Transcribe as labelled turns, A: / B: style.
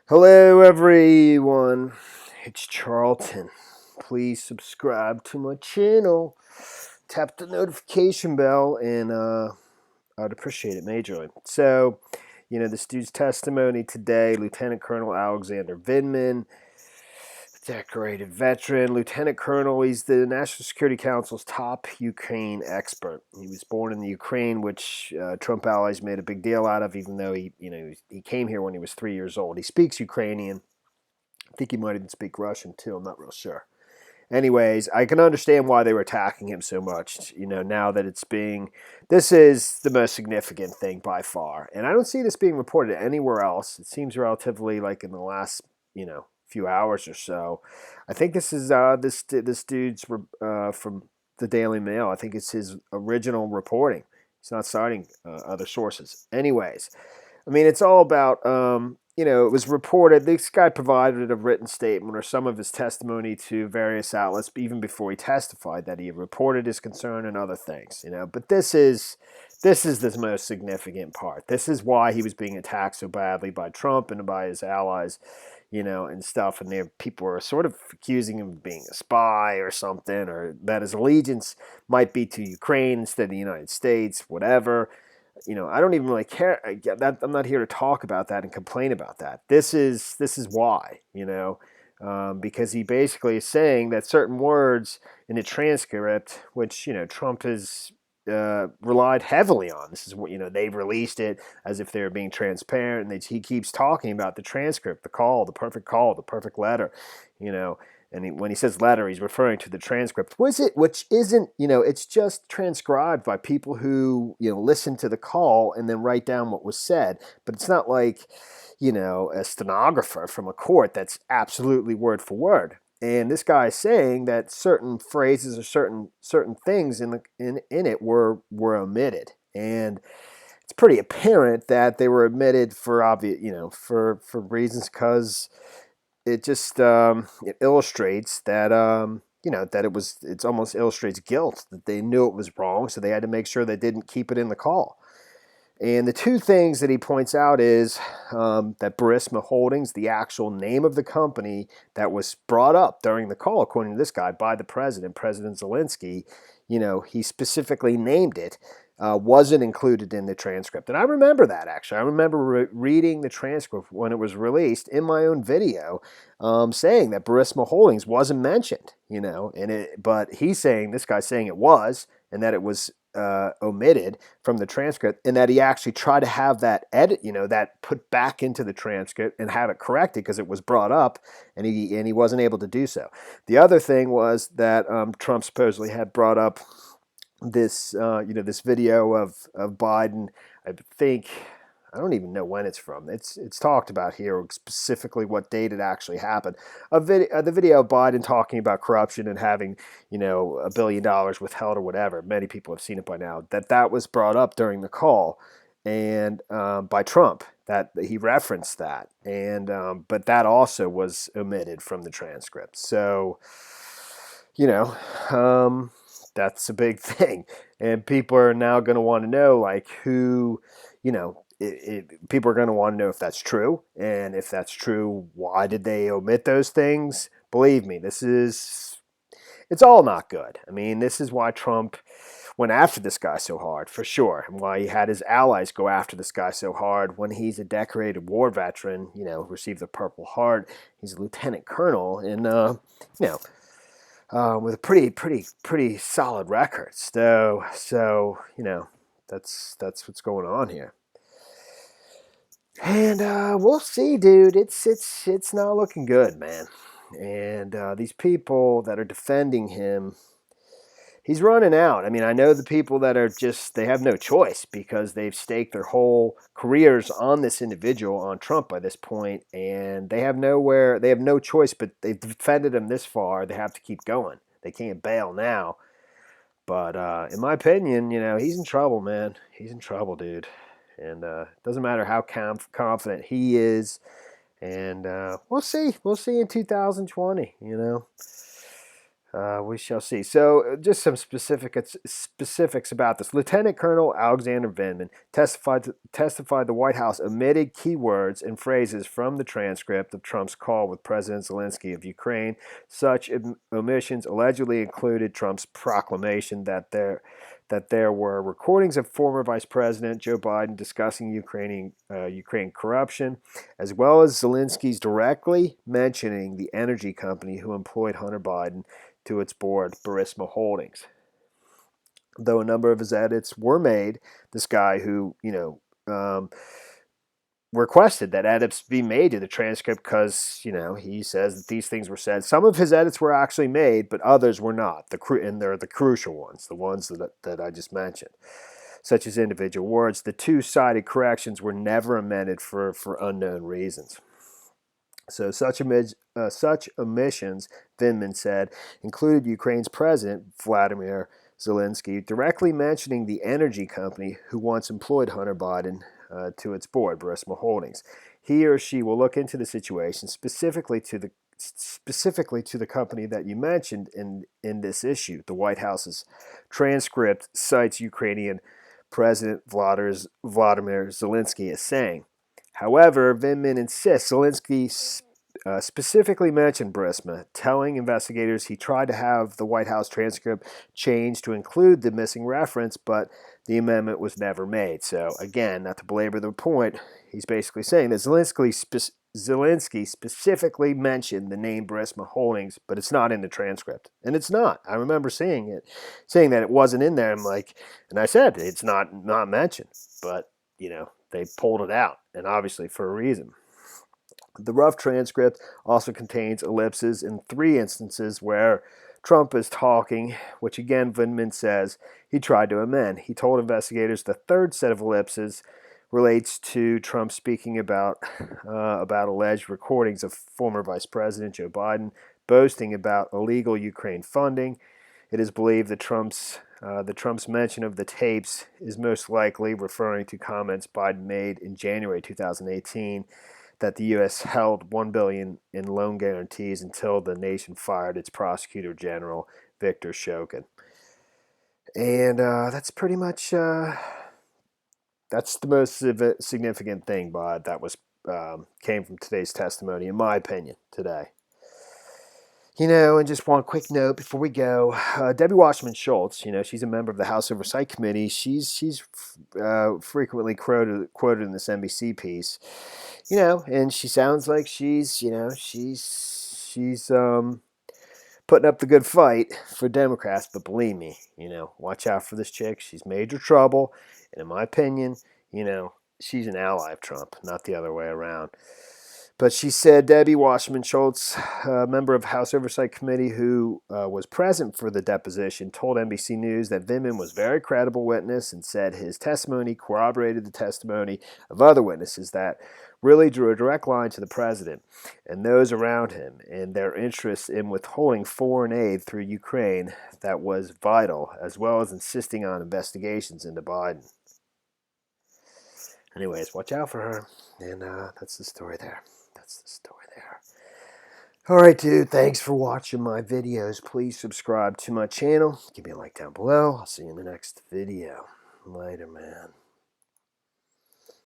A: Hello, everyone. It's Charlton. Please subscribe to my channel. Tap the notification bell, and I'd appreciate it majorly. So, this dude's testimony today, Lieutenant Colonel Alexander Vindman, decorated veteran, Lieutenant Colonel. He's the National Security Council's top Ukraine expert. He was born in the Ukraine, which Trump allies made a big deal out of, even though he came here when he was 3 years old. He speaks Ukrainian. I think he might even speak Russian too. I'm not real sure. Anyways, I can understand why they were attacking him so much, now that this is the most significant thing by far. And I don't see this being reported anywhere else. It seems relatively like in the last, few hours or so. I think this is this dude's from the Daily Mail. I think it's his original reporting. He's not citing other sources. Anyways, I mean, it's all about, it was reported, this guy provided a written statement or some of his testimony to various outlets, even before he testified, that he reported his concern and other things, But this is the most significant part. This is why he was being attacked so badly by Trump and by his allies, and stuff. And people were sort of accusing him of being a spy or something, or that his allegiance might be to Ukraine instead of the United States, whatever. I don't even really care. I'm not here to talk about that and complain about that. This is why, because he basically is saying that certain words in the transcript, which Trump has relied heavily on. This is what they've released it as if they're being transparent, and he keeps talking about the transcript, the call, the perfect letter, And when he says letter, he's referring to the transcript, which isn't, it's just transcribed by people who, listen to the call and then write down what was said. But it's not like, a stenographer from a court that's absolutely word for word. And this guy is saying that certain phrases or certain things in it were omitted. And it's pretty apparent that they were omitted for obvious, for reasons, because it just it illustrates that it's almost illustrates guilt, that they knew it was wrong, so they had to make sure they didn't keep it in the call. And the two things that he points out is that Burisma Holdings, the actual name of the company that was brought up during the call, according to this guy, by the President Zelensky, he specifically named it, wasn't included in the transcript. And I remember that, actually. I remember reading the transcript when it was released in my own video, saying that Burisma Holdings wasn't mentioned, but this guy's saying it was, and that it was omitted from the transcript, and that he actually tried to have that edit, that put back into the transcript and have it corrected because it was brought up, and he wasn't able to do so. The other thing was that Trump supposedly had brought up this, this video of Biden. I don't even know when it's from. It's talked about here, specifically what date it actually happened. The video of Biden talking about corruption and having, $1 billion withheld or whatever. Many people have seen it by now. That was brought up during the call, and by Trump, that he referenced that, and but that also was omitted from the transcript. So, that's a big thing, and people are now going to want to know, like, who, people are going to want to know if that's true, and if that's true, why did they omit those things? Believe me, it's all not good. I mean, this is why Trump went after this guy so hard, for sure, and why he had his allies go after this guy so hard when he's a decorated war veteran, received the Purple Heart. He's a lieutenant colonel, and, with a pretty solid record. So that's what's going on here. And we'll see, dude. It's not looking good, man. And these people that are defending him, he's running out. I mean, I know the people that are they have no choice because they've staked their whole careers on this individual, on Trump by this point, and they have no choice, but they've defended him this far. They have to keep going. They can't bail now. But in my opinion, he's in trouble, man. He's in trouble, dude. And it doesn't matter how confident he is. And we'll see. We'll see in 2020, We shall see. So, just some specifics about this. Lieutenant Colonel Alexander Vindman testified the White House omitted keywords and phrases from the transcript of Trump's call with President Zelensky of Ukraine. Such omissions allegedly included Trump's proclamation that there were recordings of former Vice President Joe Biden discussing Ukraine corruption, as well as Zelensky's directly mentioning the energy company who employed Hunter Biden to its board, Burisma Holdings. Though a number of his edits were made, this guy who, requested that edits be made to the transcript because, he says that these things were said. Some of his edits were actually made, but others were not. And they're the crucial ones, the ones that I just mentioned, such as individual words. The two-sided corrections were never amended for unknown reasons. So such omissions, Vindman said, included Ukraine's president, Vladimir Zelensky, directly mentioning the energy company who once employed Hunter Biden to its board, Burisma Holdings. He or she will look into the situation specifically to the company that you mentioned in this issue. The White House's transcript cites Ukrainian President Vladimir Zelensky as saying. However, Vindman insists Zelensky specifically mentioned Burisma, telling investigators he tried to have the White House transcript changed to include the missing reference, but the amendment was never made. So, again, not to belabor the point, he's basically saying that Zelensky specifically mentioned the name Burisma Holdings, but it's not in the transcript. And it's not. I remember saying that it wasn't in there. And I said it's not mentioned, but, they pulled it out, and obviously for a reason. The rough transcript also contains ellipses in 3 instances where Trump is talking, which again Vindman says he tried to amend. He told investigators the third set of ellipses relates to Trump speaking about alleged recordings of former Vice President Joe Biden boasting about illegal Ukraine funding. It is believed that Trump's mention of the tapes is most likely referring to comments Biden made in January 2018 that the U.S. held $1 billion in loan guarantees until the nation fired its prosecutor general, Victor Shokin. And that's pretty much that's the most significant thing, Bod, that was came from today's testimony, in my opinion, today. And just one quick note before we go. Debbie Wasserman Schultz, she's a member of the House Oversight Committee. She's frequently quoted in this NBC piece, and she sounds like she's putting up the good fight for Democrats. But believe me, watch out for this chick. She's major trouble. And in my opinion, she's an ally of Trump, not the other way around. But she said Debbie Wasserman Schultz, a member of the House Oversight Committee who was present for the deposition, told NBC News that Vindman was a very credible witness and said his testimony corroborated the testimony of other witnesses that really drew a direct line to the president and those around him and their interest in withholding foreign aid through Ukraine that was vital, as well as insisting on investigations into Biden. Anyways, watch out for her. And that's the story there. All right, dude. Thanks for watching my videos. Please subscribe to my channel. Give me a like down below. I'll see you in the next video. Later, man.